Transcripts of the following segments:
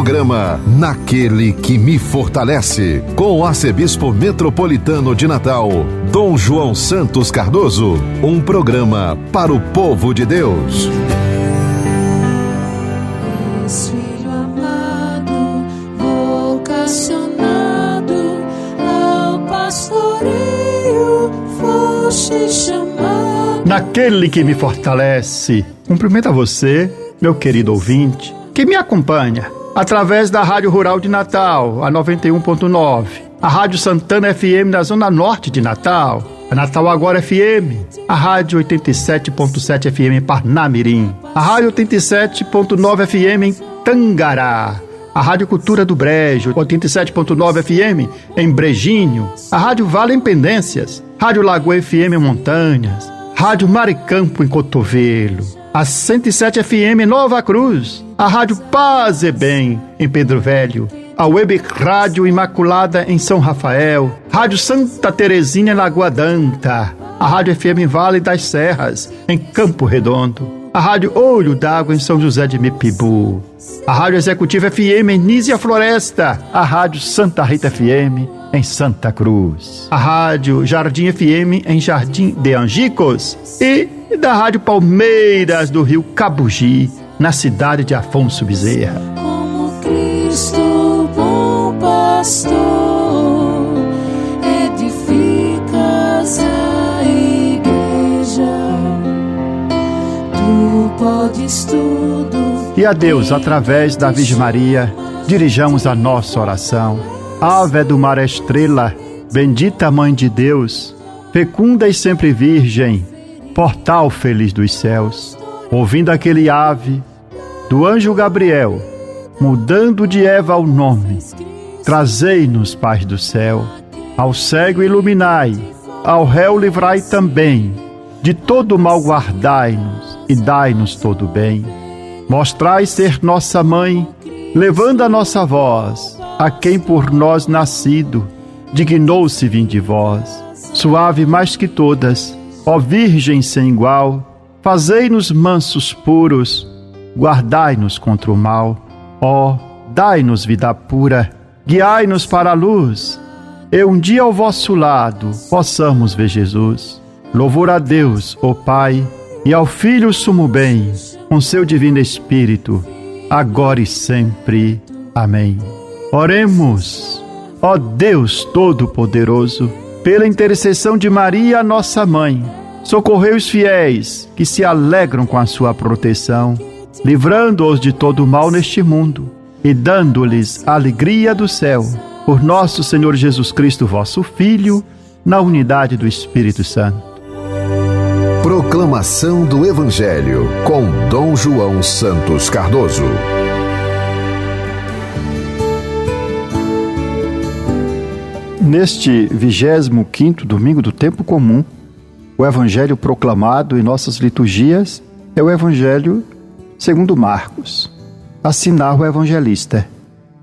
Programa Naquele que me fortalece, com o arcebispo metropolitano de Natal, Dom João Santos Cardoso. Um programa para o povo de Deus. Filho amado, vocacionado ao pastoreio, foste chamado. Naquele que me fortalece. Cumprimento a você, meu querido ouvinte, que me acompanha através da Rádio Rural de Natal, a 91.9, a Rádio Santana FM na Zona Norte de Natal, a Natal Agora FM, a Rádio 87.7 FM em Parnamirim, a Rádio 87.9 FM em Tangará, a Rádio Cultura do Brejo, 87.9 FM em Brejinho, a Rádio Vale em Pendências, Rádio Lagoa FM em Montanhas, Rádio Maricampo em Cotovelo, a 107 FM em Nova Cruz, a Rádio Paz e Bem em Pedro Velho, a Web Rádio Imaculada em São Rafael, Rádio Santa Terezinha em Lagoa Danta, a Rádio FM em Vale das Serras em Campo Redondo, a Rádio Olho d'Água em São José de Mipibu, a Rádio Executiva FM em Nísia Floresta, a Rádio Santa Rita FM em Santa Cruz, a Rádio Jardim FM em Jardim de Angicos e da Rádio Palmeiras do Rio Cabugi, na cidade de Afonso Bezerra. Como Cristo, bom pastor, edificas a igreja, tu podes tudo. E a Deus, através da Virgem Maria, dirijamos a nossa oração. Ave do mar estrela, bendita Mãe de Deus, fecunda e sempre virgem, portal feliz dos céus. Ouvindo aquele ave do anjo Gabriel, mudando de Eva o nome, trazei-nos paz do céu. Ao cego iluminai, ao réu livrai também, de todo mal guardai-nos e dai-nos todo bem. Mostrai ser nossa mãe, levando a nossa voz a quem por nós nascido dignou-se vir de vós. Suave mais que todas, ó Virgem sem igual, fazei-nos mansos puros, guardai-nos contra o mal. Ó, dai-nos vida pura, guiai-nos para a luz, e um dia ao vosso lado possamos ver Jesus. Louvor a Deus, ó Pai, e ao Filho sumo bem, com seu divino Espírito, agora e sempre. Amém. Oremos. Ó Deus Todo-Poderoso, pela intercessão de Maria, nossa Mãe, socorrei os fiéis que se alegram com a sua proteção, livrando-os de todo mal neste mundo e dando-lhes a alegria do céu. Por nosso Senhor Jesus Cristo, vosso Filho, na unidade do Espírito Santo. Proclamação do Evangelho com Dom João Santos Cardoso. Neste 25º domingo do tempo comum, o Evangelho proclamado em nossas liturgias é o Evangelho segundo Marcos. Assinava o evangelista.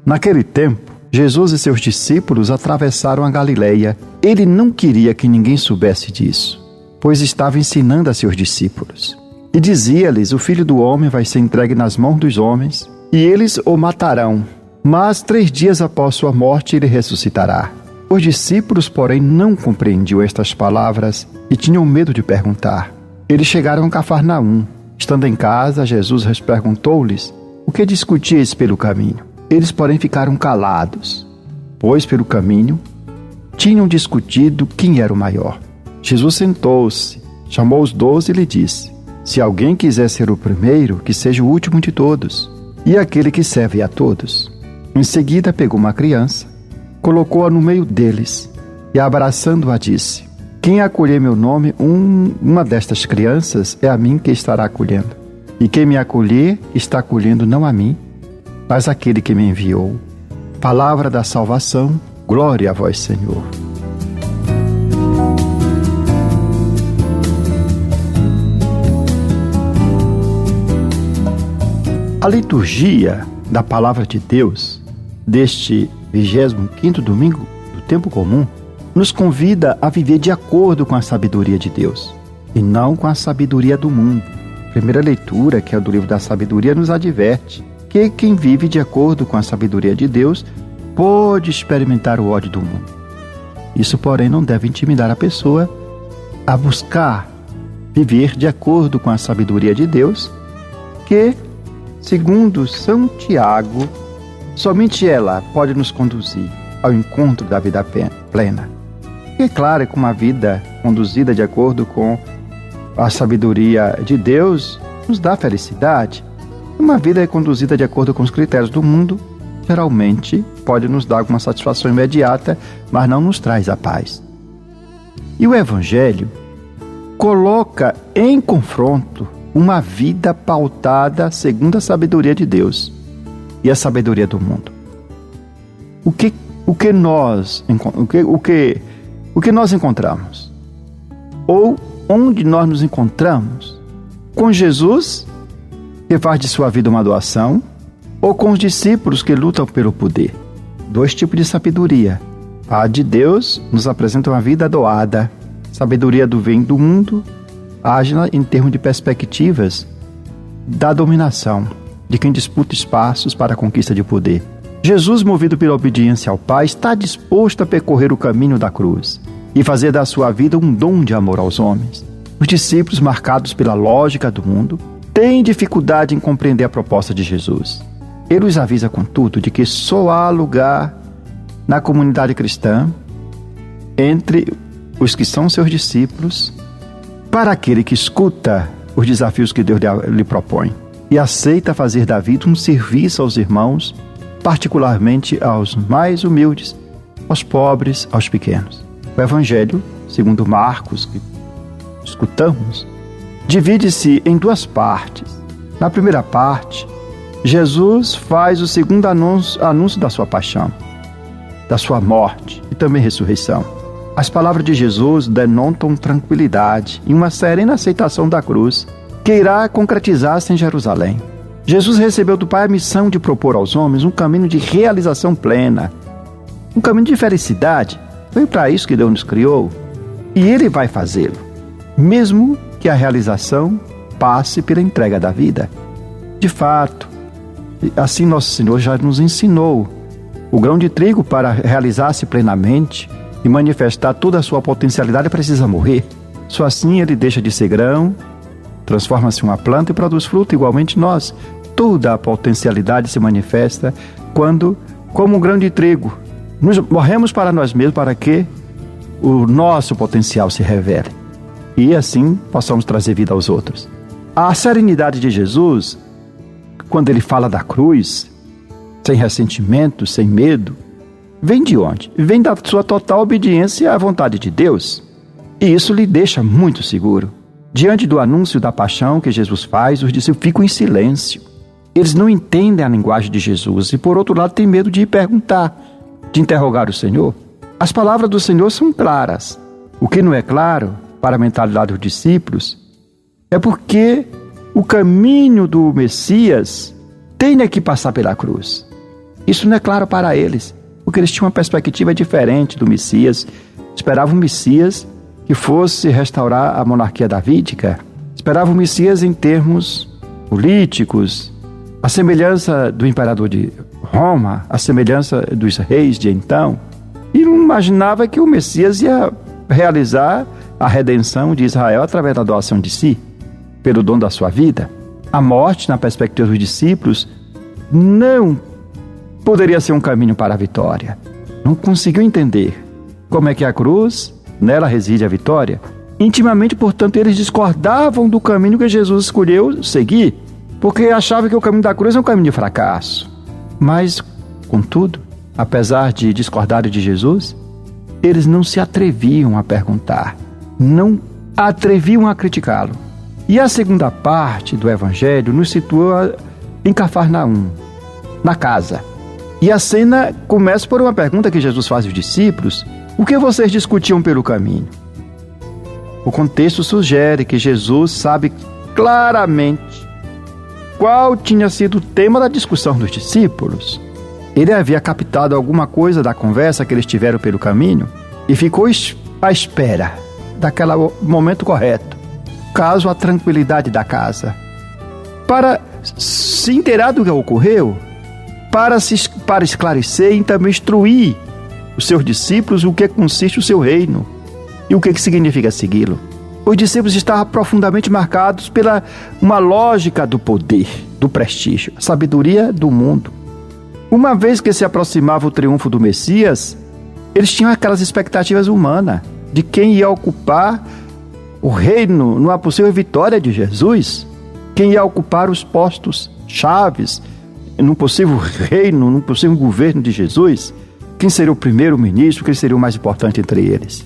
Naquele tempo, Jesus e seus discípulos atravessaram a Galileia. Ele não queria que ninguém soubesse disso, pois estava ensinando a seus discípulos. E dizia-lhes: o Filho do Homem vai ser entregue nas mãos dos homens, e eles o matarão, mas 3 dias após sua morte ele ressuscitará. Os discípulos, porém, não compreendiam estas palavras e tinham medo de perguntar. Eles chegaram a Cafarnaum. Estando em casa, Jesus perguntou-lhes o que discutíeis pelo caminho. Eles, porém, ficaram calados, pois pelo caminho tinham discutido quem era o maior. Jesus sentou-se, chamou os 12 e lhe disse: se alguém quiser ser o primeiro, que seja o último de todos, e aquele que serve a todos. Em seguida, pegou uma criança, colocou-a no meio deles e, abraçando-a, disse: quem acolher meu nome, uma destas crianças, é a mim que estará acolhendo. E quem me acolher, está acolhendo não a mim, mas aquele que me enviou. Palavra da salvação, glória a vós, Senhor. A liturgia da Palavra de Deus deste 25º domingo do tempo comum nos convida a viver de acordo com a sabedoria de Deus e não com a sabedoria do mundo. A primeira leitura, que é do livro da sabedoria, nos adverte que quem vive de acordo com a sabedoria de Deus pode experimentar o ódio do mundo. Isso, porém, não deve intimidar a pessoa a buscar viver de acordo com a sabedoria de Deus, que, segundo São Tiago, somente ela pode nos conduzir ao encontro da vida plena. E é claro que uma vida conduzida de acordo com a sabedoria de Deus nos dá felicidade. Uma vida conduzida de acordo com os critérios do mundo, geralmente pode nos dar alguma satisfação imediata, mas não nos traz a paz. E o Evangelho coloca em confronto uma vida pautada segundo a sabedoria de Deus e a sabedoria do mundo. O que nós encontramos? Ou onde nós nos encontramos? Com Jesus, que faz de sua vida uma doação, ou com os discípulos que lutam pelo poder? Dois tipos de sabedoria. A de Deus nos apresenta uma vida doada. Sabedoria do bem do mundo age em termos de perspectivas da dominação, de quem disputa espaços para a conquista de poder. Jesus, movido pela obediência ao Pai, está disposto a percorrer o caminho da cruz e fazer da sua vida um dom de amor aos homens. Os discípulos, marcados pela lógica do mundo, têm dificuldade em compreender a proposta de Jesus. Ele os avisa, contudo, de que só há lugar na comunidade cristã entre os que são seus discípulos para aquele que escuta os desafios que Deus lhe propõe e aceita fazer da vida um serviço aos irmãos, particularmente aos mais humildes, aos pobres, aos pequenos. O Evangelho, segundo Marcos, que escutamos, divide-se em duas partes. Na primeira parte, Jesus faz o segundo anúncio da sua paixão, da sua morte e também ressurreição. As palavras de Jesus denotam tranquilidade e uma serena aceitação da cruz, que irá concretizar-se em Jerusalém. Jesus recebeu do Pai a missão de propor aos homens um caminho de realização plena, um caminho de felicidade. Foi para isso que Deus nos criou, e Ele vai fazê-lo, mesmo que a realização passe pela entrega da vida. De fato, assim Nosso Senhor já nos ensinou. O grão de trigo, para realizar-se plenamente e manifestar toda a sua potencialidade, precisa morrer. Só assim ele deixa de ser grão, transforma-se em uma planta e produz fruto. Igualmente nós, toda a potencialidade se manifesta quando, como um grão de trigo, morremos para nós mesmos para que o nosso potencial se revele e assim possamos trazer vida aos outros. A serenidade de Jesus, quando ele fala da cruz, sem ressentimento, sem medo, vem de onde? Vem da sua total obediência à vontade de Deus. E isso lhe deixa muito seguro. Diante do anúncio da paixão que Jesus faz, os discípulos ficam em silêncio. Eles não entendem a linguagem de Jesus e, por outro lado, têm medo de perguntar, de interrogar o Senhor. As palavras do Senhor são claras. O que não é claro para a mentalidade dos discípulos é porque o caminho do Messias tem que passar pela cruz. Isso não é claro para eles, porque eles tinham uma perspectiva diferente do Messias. Esperavam um Messias que fosse restaurar a monarquia davídica. Esperavam um Messias em termos políticos, a semelhança do imperador de Roma, a semelhança dos reis de então. E não imaginava que o Messias ia realizar a redenção de Israel através da doação de si, pelo dom da sua vida. A morte, na perspectiva dos discípulos, não poderia ser um caminho para a vitória. Não conseguiu entender como é que a cruz, nela reside a vitória. Intimamente, portanto, eles discordavam do caminho que Jesus escolheu seguir, porque achavam que o caminho da cruz é um caminho de fracasso. Mas, contudo, apesar de discordarem de Jesus, eles não se atreviam a perguntar, não atreviam a criticá-lo. E a segunda parte do Evangelho nos situa em Cafarnaum, na casa. E a cena começa por uma pergunta que Jesus faz aos discípulos: o que vocês discutiam pelo caminho? O contexto sugere que Jesus sabe claramente qual tinha sido o tema da discussão dos discípulos. Ele havia captado alguma coisa da conversa que eles tiveram pelo caminho e ficou à espera daquele momento correto, caso a tranquilidade da casa, para se inteirar do que ocorreu, para esclarecer e também instruir os seus discípulos o que consiste o seu reino e o que significa segui-lo. Os discípulos estavam profundamente marcados pela uma lógica do poder, do prestígio, a sabedoria do mundo. Uma vez que se aproximava o triunfo do Messias, eles tinham aquelas expectativas humanas de quem ia ocupar o reino numa possível vitória de Jesus, quem ia ocupar os postos chaves num possível reino, num possível governo de Jesus, quem seria o primeiro-ministro, quem seria o mais importante entre eles.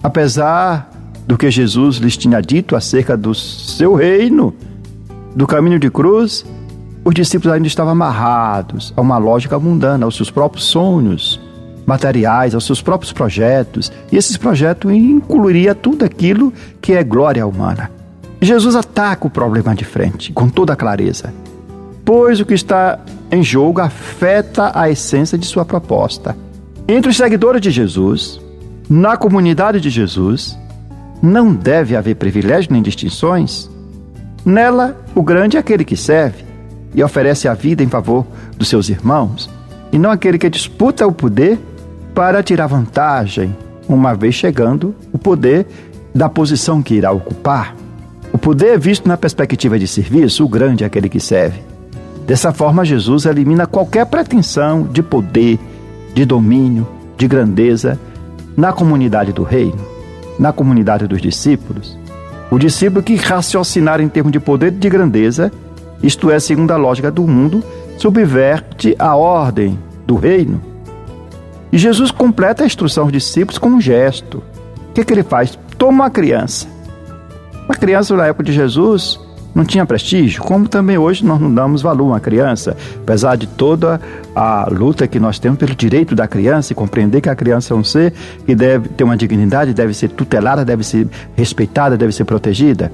Apesar do que Jesus lhes tinha dito acerca do seu reino, do caminho de cruz, os discípulos ainda estavam amarrados a uma lógica mundana, aos seus próprios sonhos materiais, aos seus próprios projetos, e esses projetos incluiria tudo aquilo que é glória humana. Jesus ataca o problema de frente, com toda a clareza, pois o que está em jogo afeta a essência de sua proposta. Entre os seguidores de Jesus, na comunidade de Jesus, não deve haver privilégio nem distinções. Nela, o grande é aquele que serve e oferece a vida em favor dos seus irmãos, e não aquele que disputa o poder para tirar vantagem, uma vez chegando o poder da posição que irá ocupar. O poder visto na perspectiva de serviço, o grande é aquele que serve. Dessa forma, Jesus elimina qualquer pretensão de poder, de domínio, de grandeza na comunidade do reino, na comunidade dos discípulos. O discípulo que raciocinar em termos de poder e de grandeza, isto é, segundo a lógica do mundo, subverte a ordem do reino. E Jesus completa a instrução aos discípulos com um gesto. O que ele faz? Toma uma criança. Uma criança na época de Jesus não tinha prestígio, como também hoje nós não damos valor a uma criança, apesar de toda a luta que nós temos pelo direito da criança e compreender que a criança é um ser que deve ter uma dignidade, deve ser tutelada, deve ser respeitada, deve ser protegida.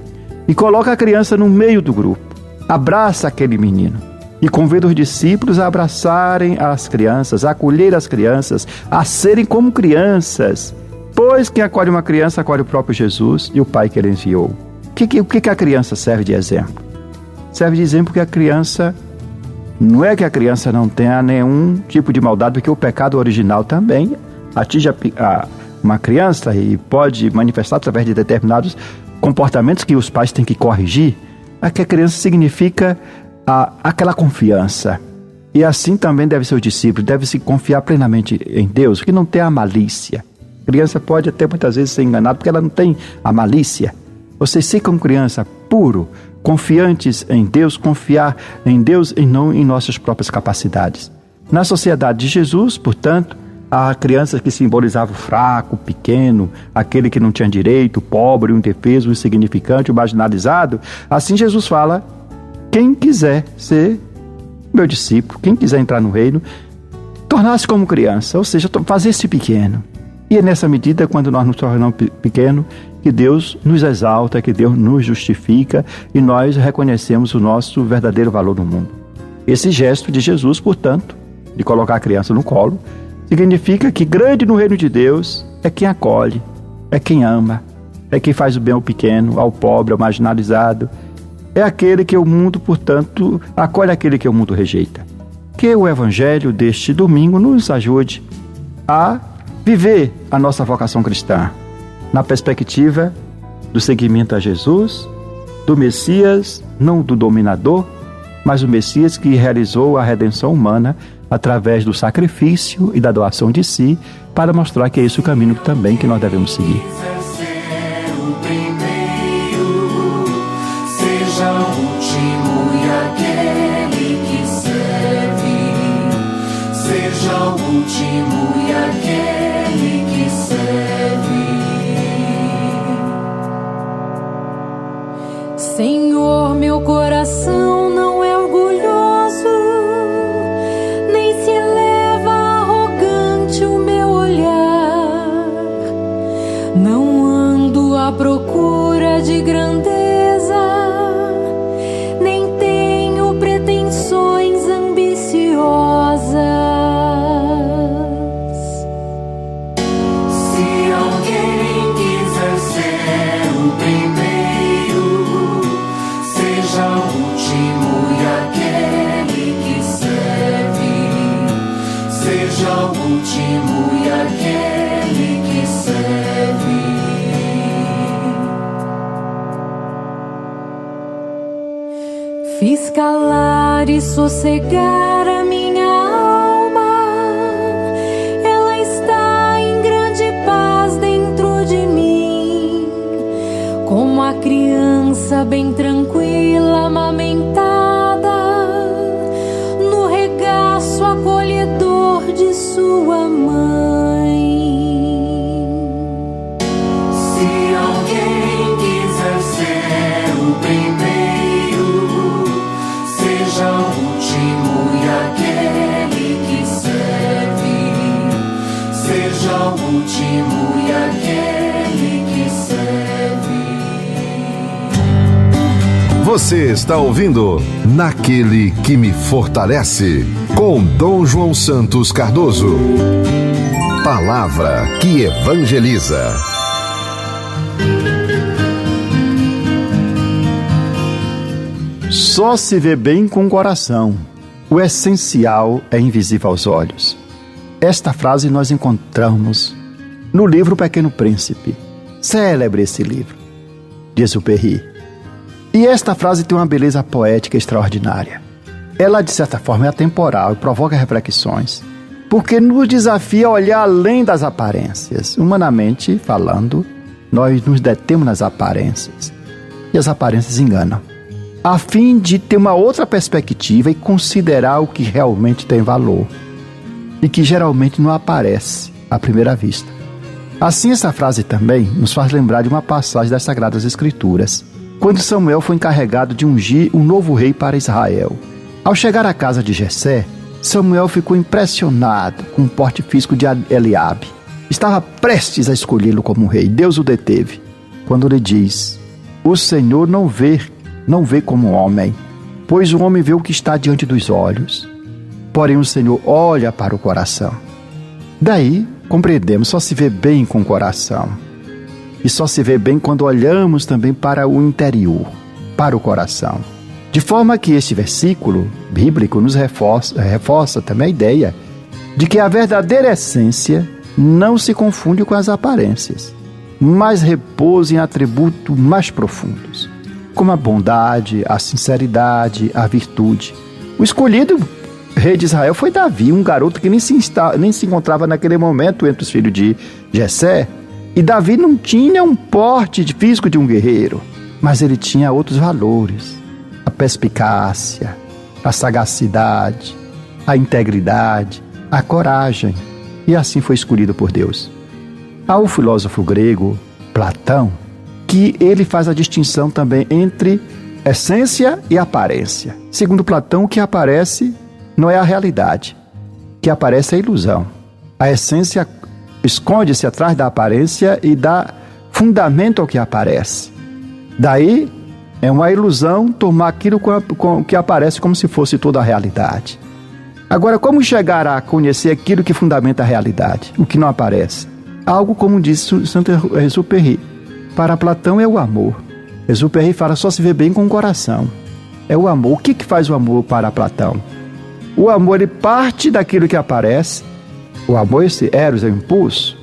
E coloca a criança no meio do grupo, abraça aquele menino e convida os discípulos a abraçarem as crianças, a acolher as crianças, a serem como crianças, pois quem acolhe uma criança acolhe o próprio Jesus e o Pai que ele enviou. O que a criança serve de exemplo? Serve de exemplo que a criança, não é que a criança não tenha nenhum tipo de maldade, porque o pecado original também atinge uma criança e pode manifestar através de determinados comportamentos que os pais têm que corrigir. A que a criança significa aquela confiança. E assim também deve ser o discípulo, deve se confiar plenamente em Deus, que não tem a malícia. A criança pode até muitas vezes ser enganada porque ela não tem a malícia. Vocês se como criança puro, confiantes em Deus, confiar em Deus e não em nossas próprias capacidades. Na sociedade de Jesus, portanto, a criança que simbolizava o fraco, o pequeno, aquele que não tinha direito, o pobre, o indefeso, o insignificante, o marginalizado. Assim Jesus fala, quem quiser ser meu discípulo, quem quiser entrar no reino, tornar-se como criança, ou seja, fazer-se pequeno. E é nessa medida, quando nós nos tornamos pequenos, que Deus nos exalta, que Deus nos justifica e nós reconhecemos o nosso verdadeiro valor no mundo. Esse gesto de Jesus, portanto, de colocar a criança no colo, significa que grande no reino de Deus é quem acolhe, é quem ama, é quem faz o bem ao pequeno, ao pobre, ao marginalizado. É aquele que o mundo, portanto, acolhe aquele que o mundo rejeita. Que o Evangelho deste domingo nos ajude a viver a nossa vocação cristã na perspectiva do seguimento a Jesus, do Messias, não do dominador, mas o Messias que realizou a redenção humana através do sacrifício e da doação de si, para mostrar que é esse o caminho também que nós devemos seguir. Seja o último e aquele que serve, seja o último e aquele que serve. Senhor, meu coração não é orgulhoso, nem se eleva arrogante o meu olhar. Não ando à procura de grandeza, nem tenho pretensões ambiciosas. seja o último e aquele que serve. Fiz calar e sossegar a minha alma, ela está em grande paz dentro de mim, como a criança bem tranquila, amamentada, no regaço acolhedor de sua mãe. Se alguém quiser ser o primeiro, seja o último e aquele que serve. Seja o último e aquele que serve. Você está ouvindo Naquele que me fortalece, com Dom João Santos Cardoso. Palavra que evangeliza. Só se vê bem com o coração. O essencial é invisível aos olhos. Esta frase nós encontramos no livro Pequeno Príncipe. Célebre esse livro, de Exupéry. E esta frase tem uma beleza poética extraordinária. Ela, de certa forma, é atemporal e provoca reflexões, porque nos desafia a olhar além das aparências. Humanamente falando, nós nos detemos nas aparências, e as aparências enganam, a fim de ter uma outra perspectiva e considerar o que realmente tem valor e que geralmente não aparece à primeira vista. Assim, essa frase também nos faz lembrar de uma passagem das Sagradas Escrituras, quando Samuel foi encarregado de ungir um novo rei para Israel. Ao chegar à casa de Jessé, Samuel ficou impressionado com o porte físico de Eliabe. Estava prestes a escolhê-lo como rei. Deus o deteve quando lhe diz: o Senhor não vê como homem, pois o homem vê o que está diante dos olhos, porém o Senhor olha para o coração. Daí compreendemos, só se vê bem com o coração, e só se vê bem quando olhamos também para o interior, para o coração. De forma que este versículo bíblico nos reforça também a ideia de que a verdadeira essência não se confunde com as aparências, mas repousa em atributos mais profundos, como a bondade, a sinceridade, a virtude. O escolhido rei de Israel foi Davi, um garoto que nem se encontrava naquele momento entre os filhos de Jessé. E Davi não tinha um porte físico de um guerreiro, mas ele tinha outros valores: a perspicácia, a sagacidade, a integridade, a coragem. E assim foi escolhido por Deus. Há o filósofo grego Platão, que ele faz a distinção também entre essência e aparência. Segundo Platão, o que aparece não é a realidade, o que aparece é a ilusão. A essência esconde-se atrás da aparência e dá fundamento ao que aparece. Daí é uma ilusão tomar aquilo que aparece como se fosse toda a realidade. Agora, como chegar a conhecer aquilo que fundamenta a realidade, o que não aparece? Algo como disse Santo Exupéry. Para Platão é o amor. Exupéry fala: só se vê bem com o coração. É o amor. O que faz o amor para Platão? O amor, ele parte daquilo que aparece. O amor, esse eros, é o impulso.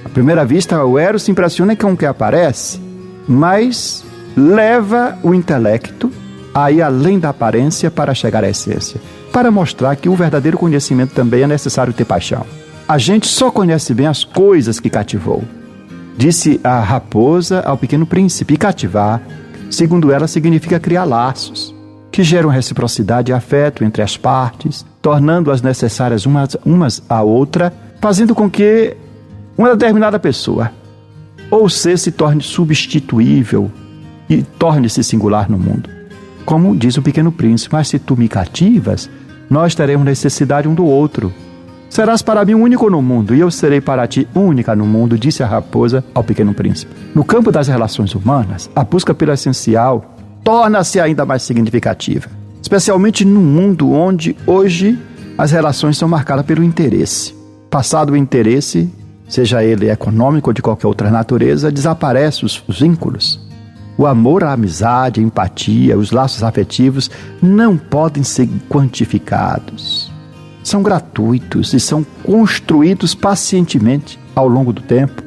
À primeira vista, o eros se impressiona com o que aparece, mas leva o intelecto a ir além da aparência para chegar à essência, para mostrar que o verdadeiro conhecimento também é necessário ter paixão. A gente só conhece bem as coisas que cativou. Disse a raposa ao pequeno príncipe: cativar, segundo ela, significa criar laços que geram reciprocidade e afeto entre as partes, tornando-as necessárias umas à outra, fazendo com que uma determinada pessoa ou ser se torne substituível e torne-se singular no mundo. Como diz o pequeno príncipe: mas se tu me cativas, nós teremos necessidade um do outro. Serás para mim único no mundo, e eu serei para ti única no mundo, disse a raposa ao pequeno príncipe. No campo das relações humanas, a busca pelo essencial torna-se ainda mais significativa, especialmente num mundo onde hoje as relações são marcadas pelo interesse. Passado o interesse, seja ele econômico ou de qualquer outra natureza, desaparecem os vínculos. O amor, a amizade, a empatia, os laços afetivos não podem ser quantificados. são gratuitos e são construídos pacientemente ao longo do tempo,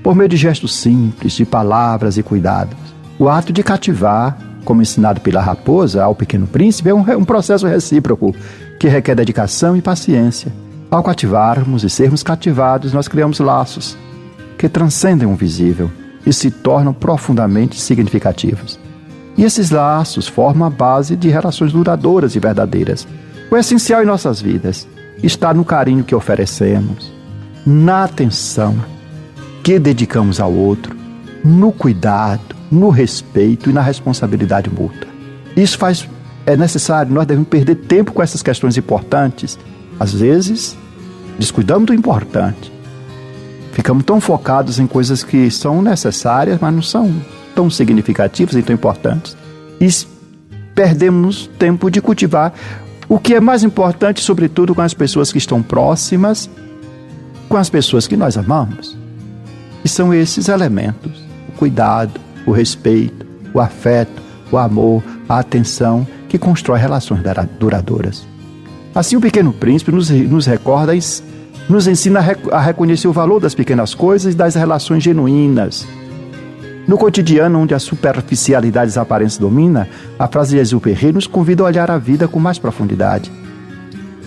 por meio de gestos simples, de palavras e cuidados. O ato de cativar, como ensinado pela raposa ao Pequeno Príncipe, é um processo recíproco que requer dedicação e paciência. Ao cativarmos e sermos cativados, nós criamos laços que transcendem o visível e se tornam profundamente significativos. E esses laços formam a base de relações duradouras e verdadeiras. O essencial em nossas vidas está no carinho que oferecemos, na atenção que dedicamos ao outro, no cuidado, no respeito e na responsabilidade mútua. Isso é necessário, nós devemos perder tempo com essas questões importantes. Às vezes, descuidamos do importante. Ficamos tão focados em coisas que são necessárias, mas não são tão significativas e tão importantes. E perdemos tempo de cultivar o que é mais importante, sobretudo com as pessoas que estão próximas, com as pessoas que nós amamos. E são esses elementos: o cuidado, o respeito, o afeto, o amor, a atenção, que constrói relações duradouras. Assim, o Pequeno Príncipe nos recorda, nos ensina a reconhecer o valor das pequenas coisas e das relações genuínas. No cotidiano, onde a superficialidade e as aparências domina, a frase de Exupéry nos convida a olhar a vida com mais profundidade.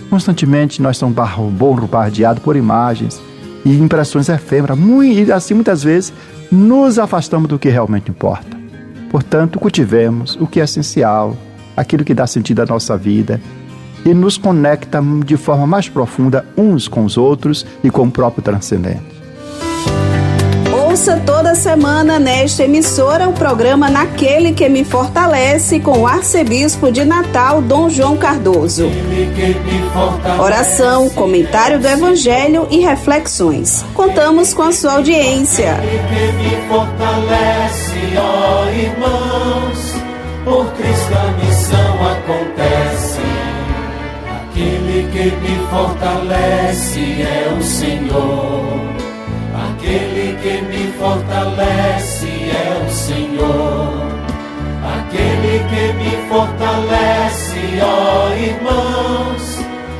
Constantemente nós somos bombardeados por imagens e impressões efêmeras, e assim muitas vezes nos afastamos do que realmente importa. Portanto, cultivemos o que é essencial, aquilo que dá sentido à nossa vida e nos conecta de forma mais profunda uns com os outros e com o próprio transcendente. Ouça toda semana nesta emissora o programa Naquele que me Fortalece, com o arcebispo de Natal, Dom João Cardoso. Oração, comentário do Evangelho e reflexões. Contamos com a sua audiência. Que me fortalece, ó irmãos, por Cristo a missão acontece. Aquele que me fortalece é o Senhor. Aquele que me fortalece é o Senhor. Aquele que me fortalece, ó irmãos,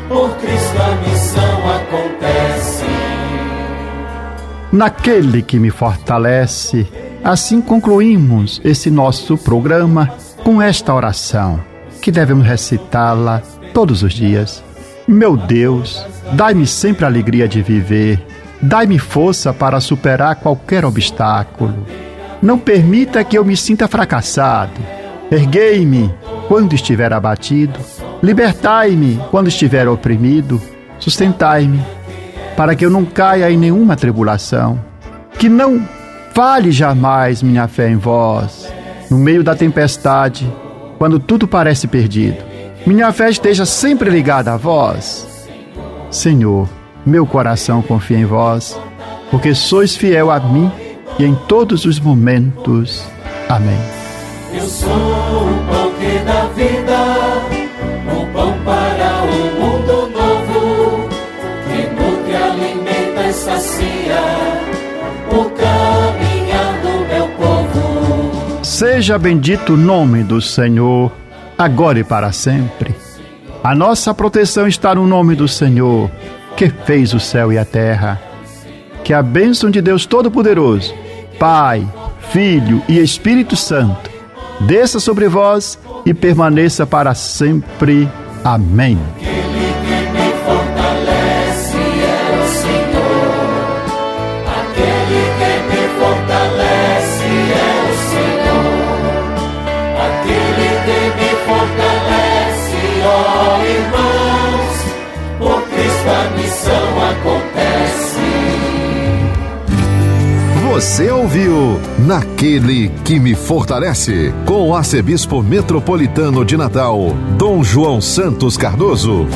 por Cristo a missão acontece. Naquele que me fortalece, assim concluímos esse nosso programa com esta oração, que devemos recitá-la todos os dias. Meu Deus, dai-me sempre a alegria de viver. Dai-me força para superar qualquer obstáculo. Não permita que eu me sinta fracassado. Erguei-me quando estiver abatido. Libertai-me quando estiver oprimido. Sustentai-me para que eu não caia em nenhuma tribulação. Que não falhe jamais minha fé em vós. No meio da tempestade, quando tudo parece perdido, minha fé esteja sempre ligada a vós. Senhor, meu coração confia em vós, porque sois fiel a mim e em todos os momentos. Amém. Eu sou o pão que dá vida, o pão para um mundo novo, que nutre, alimenta e sacia o caminhar do meu povo. Seja bendito o nome do Senhor, agora e para sempre. A nossa proteção está no nome do Senhor, que fez o céu e a terra. Que a bênção de Deus Todo-Poderoso, Pai, Filho e Espírito Santo, desça sobre vós e permaneça para sempre. Amém. Aquele que me fortalece é o Senhor. Aquele que me fortalece é o Senhor. Aquele que me fortalece, ó irmãos, por Cristo a missão acontece. Você ouviu Naquele que me Fortalece, com o arcebispo metropolitano de Natal, Dom João Santos Cardoso.